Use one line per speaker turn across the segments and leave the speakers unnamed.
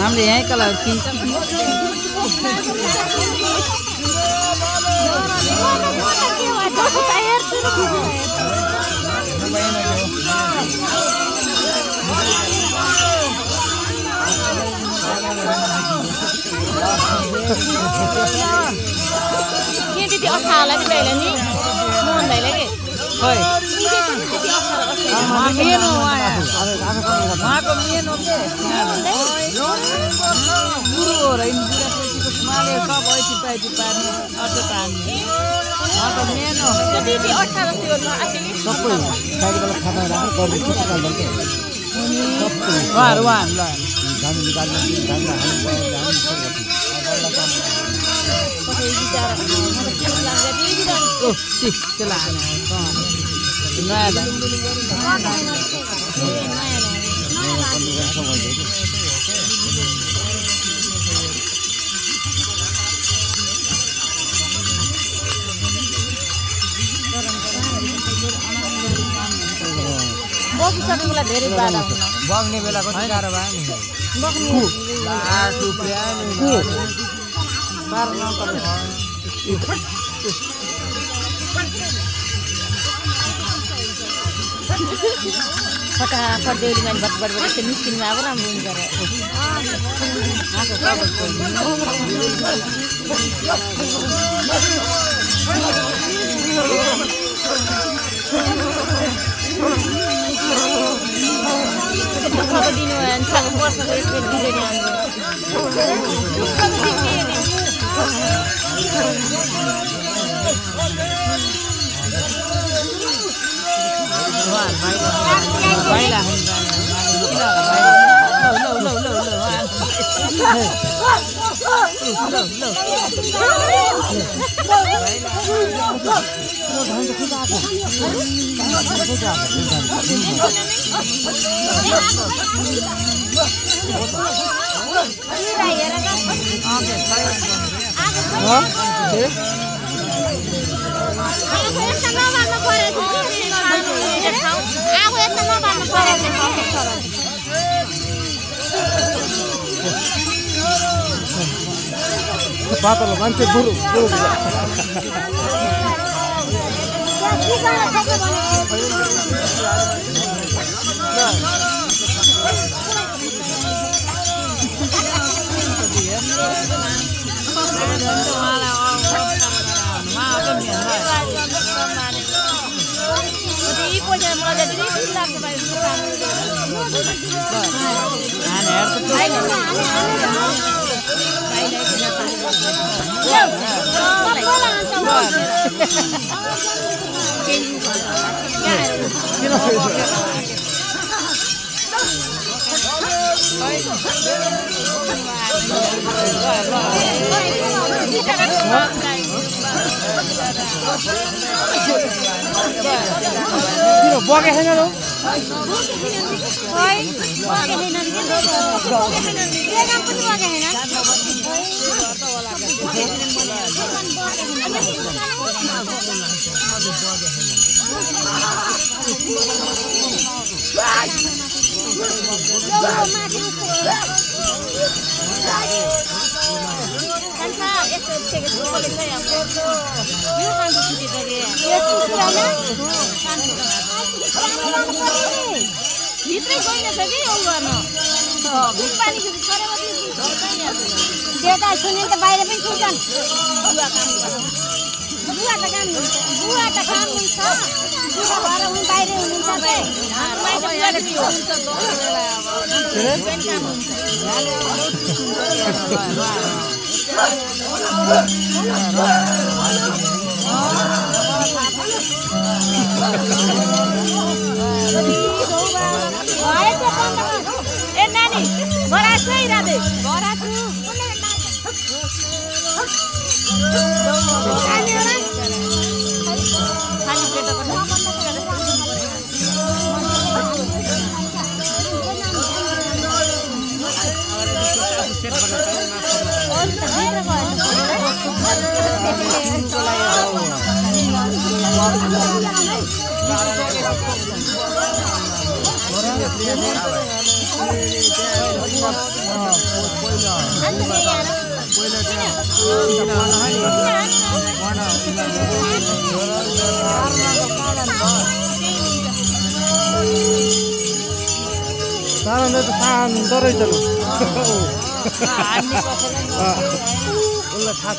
हामीले यहीँ कलर किन्छ
के त्यति अठार लाग्यो दाइलाई नि मोहन दाइलाई के
खोइ मेन हो उहाँको मेन हो के गुरु हो र बुढाकेटीको माले सब ऐसी पाइती पार्ने अर्थ पार्ने उहाँको मेन हो
त्यति 18 थियो
सबै साइडबाट खाता राख्नु गर्नु
उहाँहरूलाई
जानु निकाल्नु
बसिसकेको बेला धेरै बाधा हुन्छ
बग्ने बेला कति गाह्रो भयो नि
फटाफट देउली मान्छे भटभट यस्तो निस्किनुमा अब राम्रो हुन्छ दुःखको दिनु भयो भने 6 वर्षको एकखेप बिग्रिने हाम्रो
पातलो मान्छे गुरु बगे छैन र
भित्रै गइन छ कि औ गर्न पानी
देउता सुनेन त बाहिर पनि सुन्छन्
बुवा काम गर्छ
बुवा त काम हुन्छ बुवा भएर उनी बाहिरै हुनुहुन्छ
ए नानी बराछु है राधे बराछु खाली पेट
सानो त शान्त रहेछ लु उसलाई थाहा छ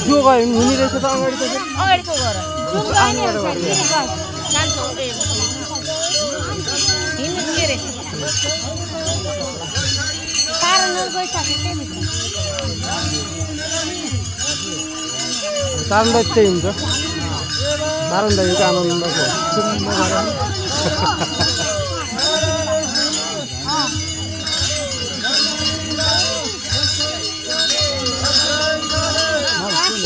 जो गयो हुने रहेछ त अगाडि त
अगाडिको घर हिँड्नु के रे
तारन्दा त्यही हुन्छ तारन्दा यो आनन्दको हामी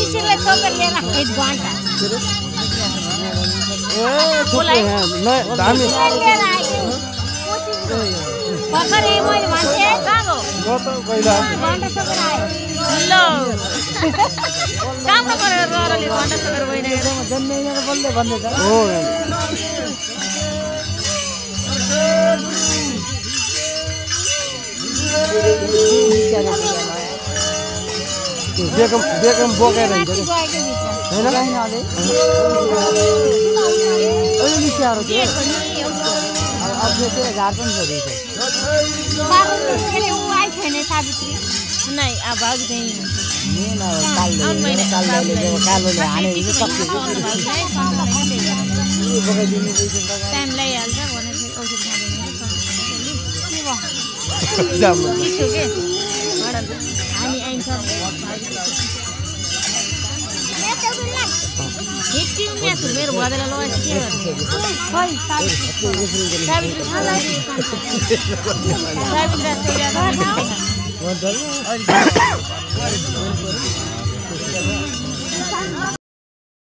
बेकम बोकेर हिँड्छ
नहीं अब भागी नहीं टाइम लगाइहाल्छ भने औषध हामी आइन्छ मेरो भदैला लगाएछ के